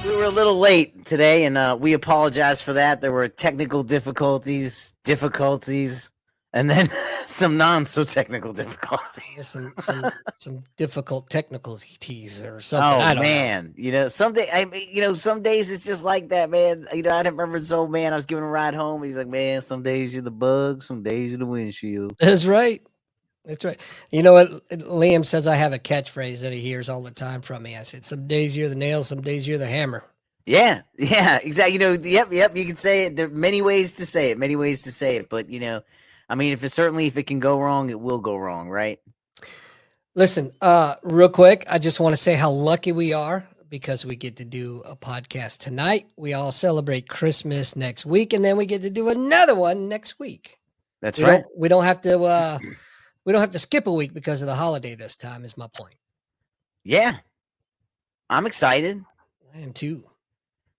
We were a little late today, and we apologize for that. There were technical difficulties, and then some non-so-technical difficulties. Some difficult technicalities or something. Oh I don't know. man, some days it's just like that, man. I remember this old man. I was giving him a ride home. He's like, "Man, some days you're the bug, some days you're the windshield." That's right. That's right. You know what? Liam says I have a catchphrase that he hears all the time from me. I said, "Some days you're the nail, some days you're the hammer." Yeah, exactly. Yep. You can say it. There are many ways to say it. But I mean, if it can go wrong, it will go wrong, right? Listen, real quick, I just want to say how lucky we are because we get to do a podcast tonight. We all celebrate Christmas next week, and then we get to do another one next week. That's right. We don't have to. We don't have to skip a week because of the holiday this time. Is my point. Yeah, I'm excited. I am too.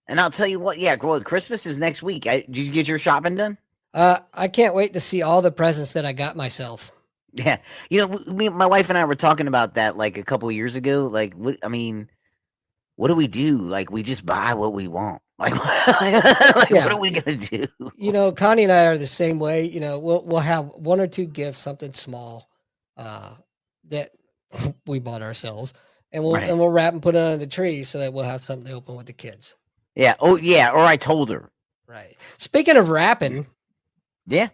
And I'll tell you what. Yeah, Christmas is next week. Did you get your shopping done? I can't wait to see all the presents that I got myself. Yeah, my wife and I were talking about that like a couple of years ago. Like, what do we do? Like, we just buy what we want. Like, what are we gonna do? Connie and I are the same way. We'll have one or two gifts, something small, that we bought ourselves, and we'll wrap and put it under the tree so that we'll have something to open with the kids. Yeah. Oh, yeah. Or I told her. Right. Speaking of wrapping. Yeah.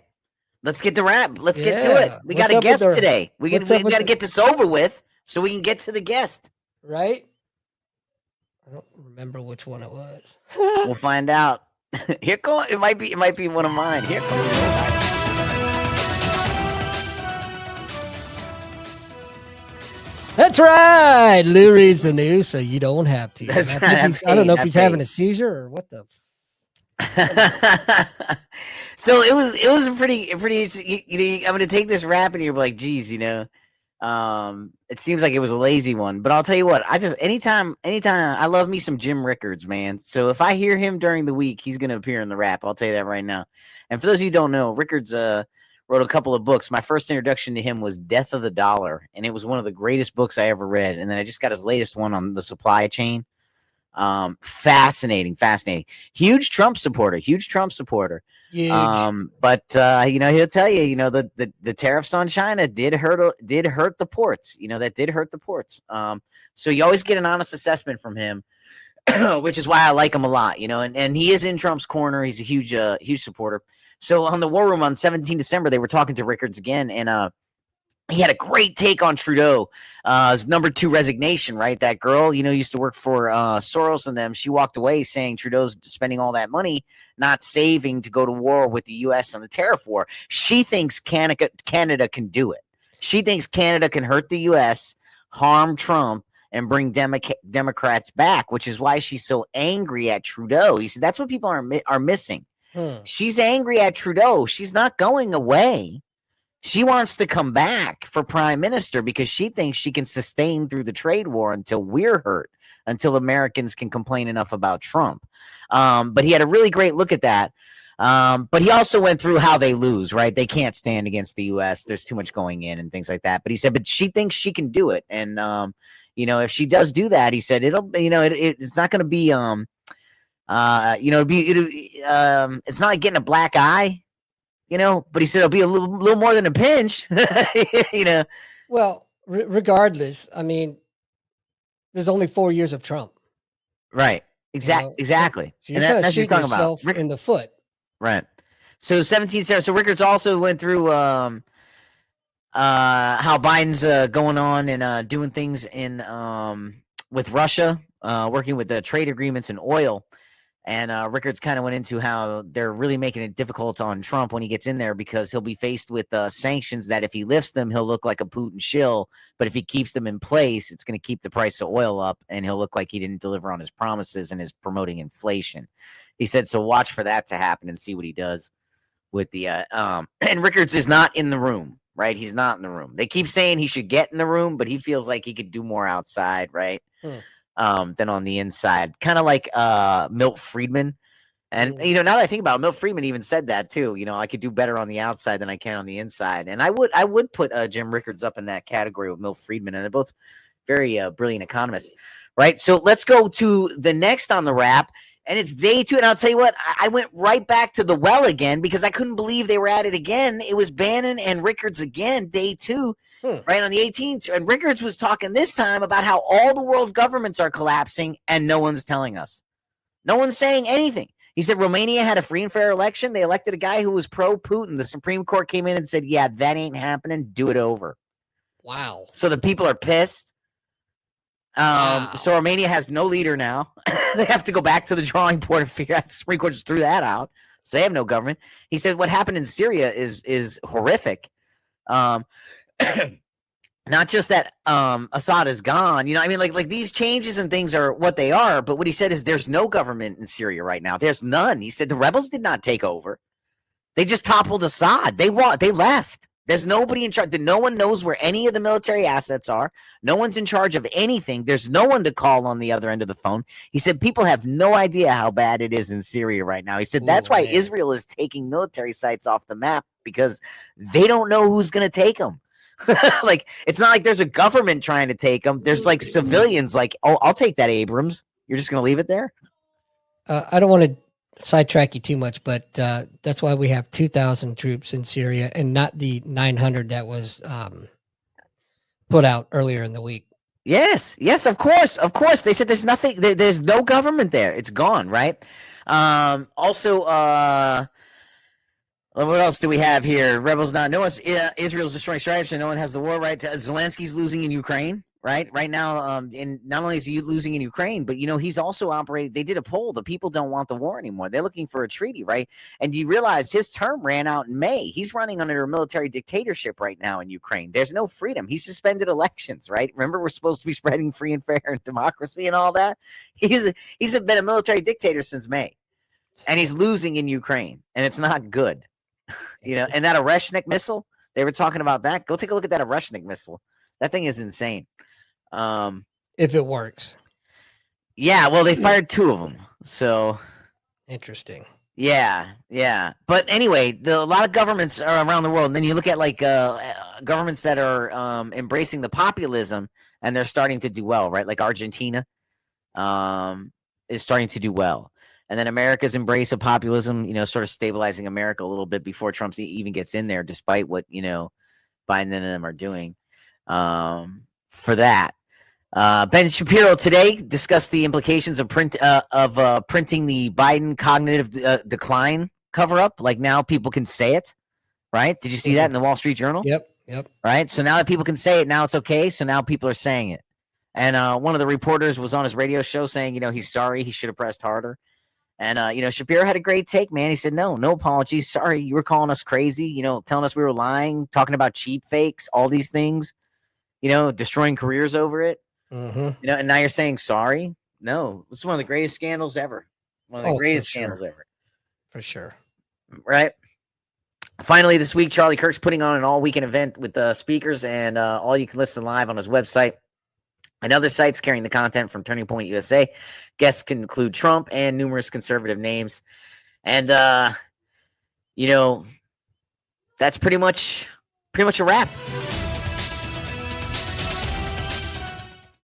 Let's get the wrap. Let's get to it. We got a guest today. We got to get this over with so we can get to the guest. Right. I don't remember which one it was. We'll find out. Here comes. It might be one of mine. Here comes. That's right. Lou reads the news, so you don't have to. That's right. I don't know if he's having a seizure or what the. So it was a pretty. I'm going to take this rap, and you're like, geez, it seems like it was a lazy one, but I'll tell you what. I just anytime, I love me some Jim Rickards, man. So if I hear him during the week, he's going to appear in the rap. I'll tell you that right now. And for those of you who don't know, Rickards wrote a couple of books. My first introduction to him was Death of the Dollar, and it was one of the greatest books I ever read. And then I just got his latest one on the supply chain. Fascinating. Huge Trump supporter. Huge. But he'll tell you, the tariffs on China did hurt the ports. That did hurt the ports. So you always get an honest assessment from him, which is why I like him a lot. And he is in Trump's corner. He's a huge supporter. So on the War Room on 17 December, they were talking to Rickards again, and he had a great take on Trudeau, his number 2 resignation, right? That girl, used to work for Soros and them. She walked away saying Trudeau's spending all that money, not saving to go to war with the U.S. on the tariff war. She thinks Canada can do it. She thinks Canada can hurt the U.S., harm Trump, and bring Democrats back, which is why she's so angry at Trudeau. He said that's what people are missing. She's angry at Trudeau. She's not going away. She wants to come back for prime minister because she thinks she can sustain through the trade war until we're hurt, until Americans can complain enough about Trump. But he had a really great look at that. But he also went through how they lose, right? They can't stand against the U.S. There's too much going in and things like that. But he said, but she thinks she can do it. And, if she does do that, he said, it's not going to be, it's not like getting a black eye. But he said it'll be a little more than a pinch. Well, regardless, I mean, there's only 4 years of Trump. Right. Exactly. So you're kind of shooting yourself in the foot. Right. So 17. So Rickards also went through how Biden's going on and doing things in with Russia, working with the trade agreements in oil. And Rickards kind of went into how they're really making it difficult on Trump when he gets in there because he'll be faced with sanctions that if he lifts them, he'll look like a Putin shill. But if he keeps them in place, it's going to keep the price of oil up and he'll look like he didn't deliver on his promises and is promoting inflation. He said, so watch for that to happen and see what he does with the and Rickards is not in the room, right? He's not in the room. They keep saying he should get in the room, but he feels like he could do more outside, right? Than on the inside, kind of like Milt Friedman. And now that I think about it, Milt Friedman even said that too. I could do better on the outside than I can on the inside. And I would put Jim Rickards up in that category with Milt Friedman, and they're both very brilliant economist, right? So let's go to the next on the wrap, and it's day 2. And I'll tell you what, I went right back to the well again because I couldn't believe they were at it again. It was Bannon and Rickards again, day 2, right on the 18th. And Rickards was talking this time about how all the world governments are collapsing and no one's telling us. No one's saying anything. He said Romania had a free and fair election. They elected a guy who was pro-Putin. The Supreme Court came in and said, yeah, that ain't happening. Do it over. Wow. So the people are pissed. Wow. So Romania has no leader now. They have to go back to the drawing board and figure out. The Supreme Court just threw that out. So they have no government. He said what happened in Syria is horrific. Not just that Assad is gone. You know, I mean, like these changes and things are what they are. But what he said is there's no government in Syria right now. There's none. He said the rebels did not take over. They just toppled Assad. They left. There's nobody in charge. No one knows where any of the military assets are. No one's in charge of anything. There's no one to call on the other end of the phone. He said people have no idea how bad it is in Syria right now. He said that's why Israel is taking military sites off the map because they don't know who's going to take them. Like, it's not like there's a government trying to take them. There's like civilians like, oh, I'll take that, Abrams. You're just going to leave it there? I don't want to sidetrack you too much, but that's why we have 2,000 troops in Syria and not the 900 that was put out earlier in the week. Yes, of course. They said there's nothing. There's no government there. It's gone, right? Also, what else do we have here? Rebels not. No one's. Israel's destroying stripes, and no one has the war right. Zelensky's losing in Ukraine. Right now, and not only is he losing in Ukraine, but he's also operating. They did a poll. The people don't want the war anymore. They're looking for a treaty, right? And you realize his term ran out in May. He's running under a military dictatorship right now in Ukraine. There's no freedom. He suspended elections, right? Remember, we're supposed to be spreading free and fair and democracy and all that. He's been a military dictator since May, and he's losing in Ukraine, and it's not good. And that Oreshnik missile, they were talking about that. Go take a look at that Oreshnik missile. That thing is insane. If it works. Yeah, well, they fired 2 of them. So interesting. Yeah. But anyway, a lot of governments are around the world. And then you look at like governments that are embracing the populism and they're starting to do well, right? Like Argentina is starting to do well. And then America's embrace of populism, sort of stabilizing America a little bit before Trump even gets in there, despite what, Biden and them are doing for that. Ben Shapiro today discussed the implications of printing the Biden cognitive decline cover-up. Like now people can say it, right? Did you see that in the Wall Street Journal? Yep. Right? So now that people can say it, now it's okay. So now people are saying it. And one of the reporters was on his radio show saying, he's sorry. He should have pressed harder. And, Shapiro had a great take, man. He said, no apologies. Sorry, you were calling us crazy, telling us we were lying, talking about cheap fakes, all these things, destroying careers over it. Mm-hmm. And now you're saying sorry? No, this is one of the greatest scandals ever. One of the greatest scandals ever. For sure. Right? Finally, this week, Charlie Kirk's putting on an all-weekend event with speakers, and all you can listen live on his website and other sites carrying the content from Turning Point USA. Guests can include Trump and numerous conservative names. And, that's pretty much a wrap.